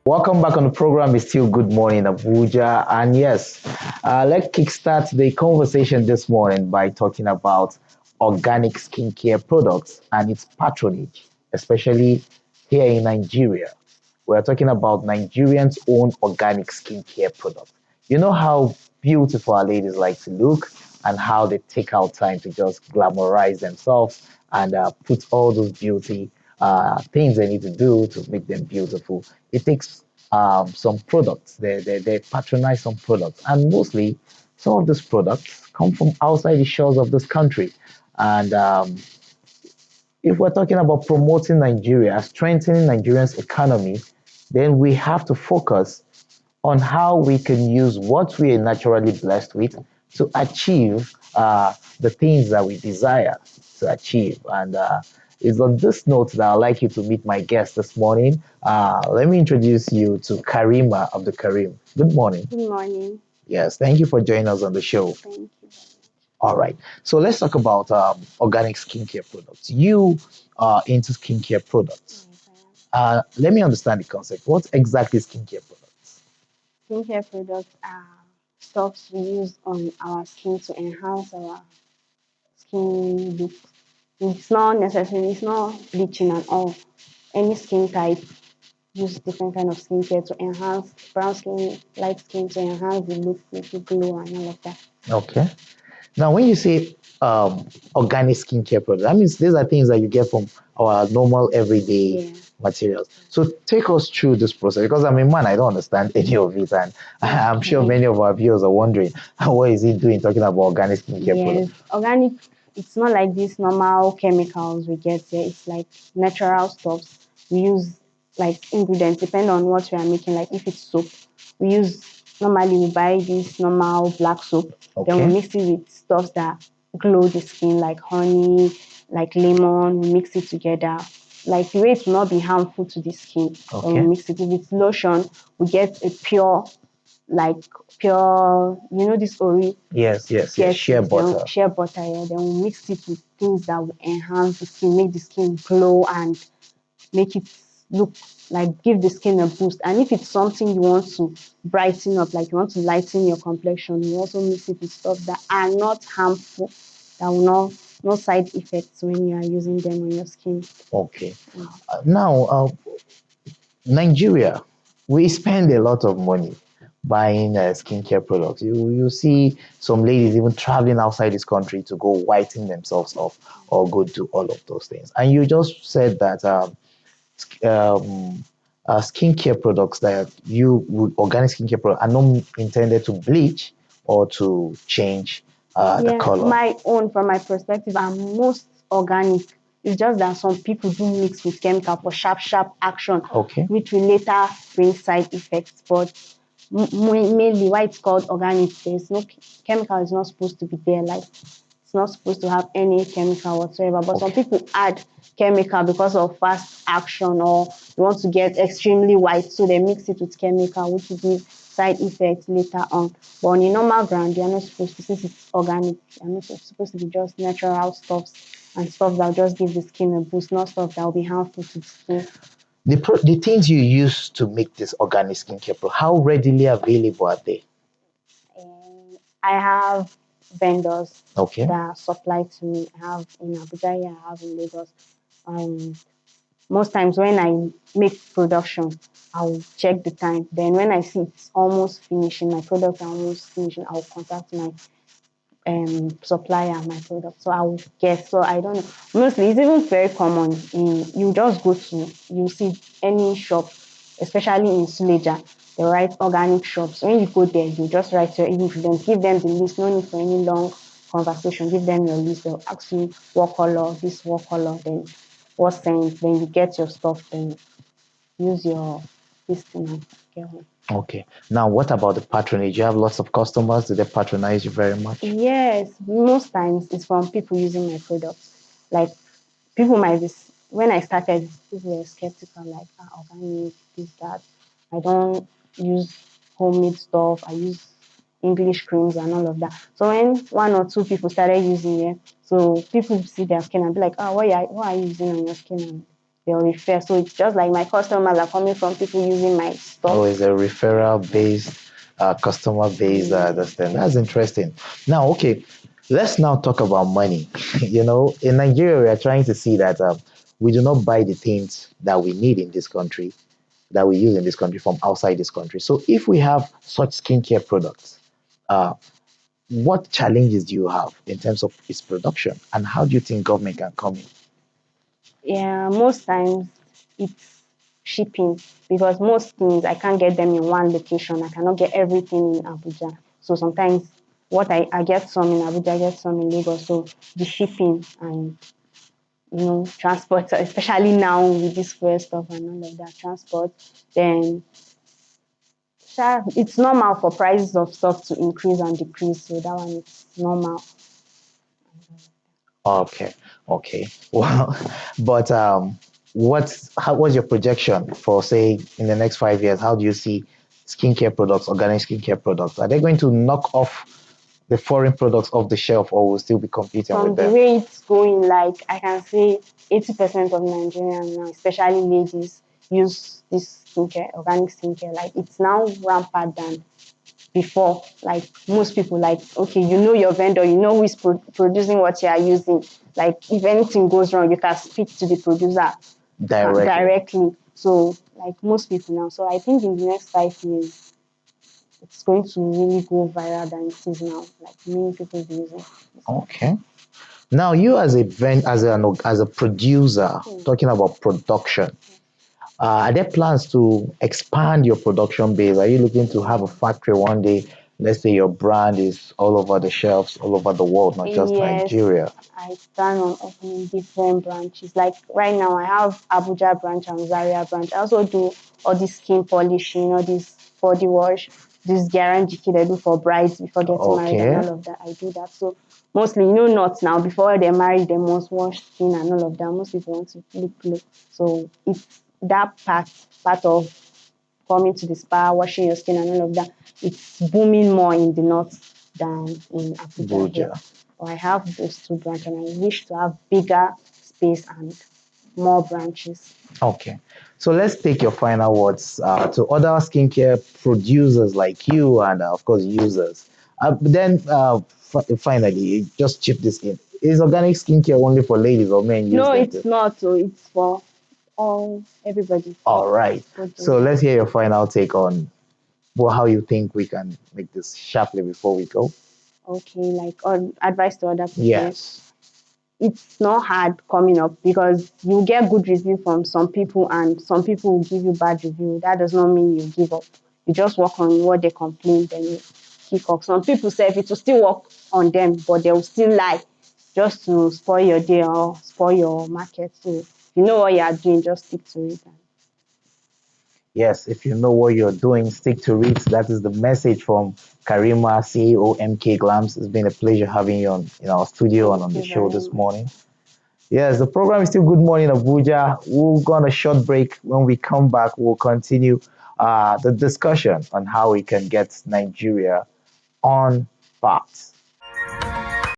Welcome back on the program. It's still Good Morning Abuja. And yes, let's kickstart the conversation this morning by talking about organic skincare products and its patronage, especially here in Nigeria. We're talking about Nigerians' own organic skincare products. You know how beautiful our ladies like to look and how they take out time to just glamorize themselves and put all those beauty things they need to do to make them beautiful. It takes some products. They patronize some products, and mostly some of these products come from outside the shores of this country. And if we're talking about promoting Nigeria, strengthening Nigeria's economy, then we have to focus on how we can use what we are naturally blessed with to achieve the things that we desire to achieve. And it's on this note that I'd like you to meet my guest this morning. Let me introduce you to Karima of the Karim. Good morning. Good morning. Yes, thank you for joining us on the show. Thank you. All right. So let's talk about organic skincare products. You are into skincare products. Yes, Let me understand the concept. What exactly is skincare products? skincare products are stuffs we use on our skin to enhance our skin look. It's not bleaching at all. Any skin type use different kind of skincare to enhance brown skin, light skin to enhance the look, make it glow and all of that. Okay. Now, when you say organic skincare products, that means these are things that you get from our normal everyday Yeah. materials. So take us through this process because I'm a man, I don't understand any of it, and I'm sure Okay. many of our viewers are wondering what is he doing talking about organic skincare Yes, products. organic. It's not like these normal chemicals we get here. It's like natural stuffs. We use like ingredients depend on what we are making. Like if it's soap, we use normally we buy this normal black soap. Then we Okay. mix it with stuffs that glow the skin, like honey, like lemon. We mix it together. Like the way it will not be harmful to the skin. Then we Okay. mix it. If it's lotion, we get a pure like pure, this ori Yes, yes, yes. get Shea it, then butter. shea butter, yeah, then we mix it with things that will enhance the skin, make the skin glow and make it look like give the skin a boost. And if it's something you want to brighten up, like you want to lighten your complexion, you also mix it with stuff that are not harmful, that will not no side effects when you are using them on your skin. Okay. Now, Nigeria, we spend a lot of money buying skincare products. You see some ladies even traveling outside this country to go whiten themselves off or go do all of those things. And you just said that um, skincare products that you would organic skincare products are not intended to bleach or to change the Yeah, color. my own, from my perspective, are most organic. It's just that some people do mix with chemical for sharp action, Okay. which will later bring side effects. But mainly, why it's called organic, there's no chemical is not supposed to be there. Like it's not supposed to have any chemical whatsoever. But some Okay. people add chemical because of fast action or they want to get extremely white, so they mix it with chemical, which will give side effects later on. But on a normal ground, you're not supposed to, since it's organic, you're not supposed to be just natural stuffs and stuff that will just give the skin a boost, not stuff that will be harmful to the skin. The things you use to make this organic skincare product, how readily available are they? And I have vendors Okay. that supply to me. I have in Abuja, yeah, I have in Lagos. Um, Most times when I make production, I'll check the time. Then when I see it's almost finishing, my product are almost finishing, I'll contact my supplier, my product. So I'll guess. So I don't know. Mostly it's even very common. You just go to you see any shop, especially in Suleja, they write organic shops. When you go there, you just write your ingredients, give them the list, no need for any long conversation. Give them your list, they'll ask you what color, then what scent, then you get your stuff, then use your this thing and get home. Okay. Now, what about the patronage? You have lots of customers. Do they patronize you very much? Yes, most times it's from people using my products. Like people might be, when I started, people were skeptical, like, organic, this, that. I don't use homemade stuff. I use English creams and all of that. So when one or two people started using it, so people see their skin and be like, what are you using on your skin? And they'll refer. So it's just like my customers are coming from people using my Oh, stuff. it's a referral based, customer based. Understand? That's interesting. Now, okay, let's now talk about money. In Nigeria, we are trying to see that we do not buy the things that we need in this country, that we use in this country from outside this country. So, if we have such skincare products, uh, what challenges do you have in terms of its production, and how do you think government can come in? Yeah, most times it's shipping because most things I can't get them in one location. I cannot get everything in Abuja. So sometimes I get some in Abuja, I get some in Lagos. So the shipping and transport, especially now with this fuel stuff and all of that transport, then it's normal for prices of stuff to increase and decrease. So that one is normal. Okay, okay. Well, but what's your projection for say in the next 5 years? How do you see skincare products, organic skincare products? Are they going to knock off the foreign products off the shelf, or will still be competing with From the them? way it's going, like I can say 80% of Nigerians now, especially ladies, use this skincare, organic skincare. Like it's now rampant than before. Like most people, like, okay, you know your vendor, you know who is producing what you are using. Like if anything goes wrong, you can speak to the producer Directly. directly. So like most people now. So I think in the next 5 years, it's going to really go viral than it is now. Like many people be using. Okay. Now you as a as a producer, Hmm. talking about production, are there plans to expand your production base? Are you looking to have a factory one day? Let's say your brand is all over the shelves, all over the world, not just Yes, Nigeria. I plan on opening different branches. Like right now, I have Abuja branch and Zaria branch. I also do all this skin polishing, all this body wash, this guarantee kit I do for brides before getting married and Okay. all of that. I do that. So mostly, not now before they marry, they must wash skin and all of that. Most people want to look glow. So it's that part of coming to the spa, washing your skin and all of that, it's booming more in the north than in Abuja here. Abuja. But I have those two branches and I wish to have bigger space and more branches. Okay. So let's take your final words to other skincare producers like you and, of course, users. Finally, just chip this in. Is organic skincare only for ladies or men use No, them it's too? not. So it's for all everybody. All right. Both So genders. let's hear your final take on how you think we can make this sharply before we go. Okay, like on advice to other people. Yes. It's not hard coming up because you get good review from some people and some people will give you bad review. That does not mean you give up. You just work on what they complain, then you kick off. Some people say it will still work on them, but they will still lie just to spoil your day or spoil your market. So you know what you are doing, just stick to it. Yes, if you know what you're doing, stick to it. That is the message from Karima, CEO MK Glams. It's been a pleasure having you on in our studio and Thank on the you show very this much. morning. Yes, the program is still Good Morning Abuja. We'll go on a short break. When we come back, we'll continue the discussion on how we can get Nigeria on path.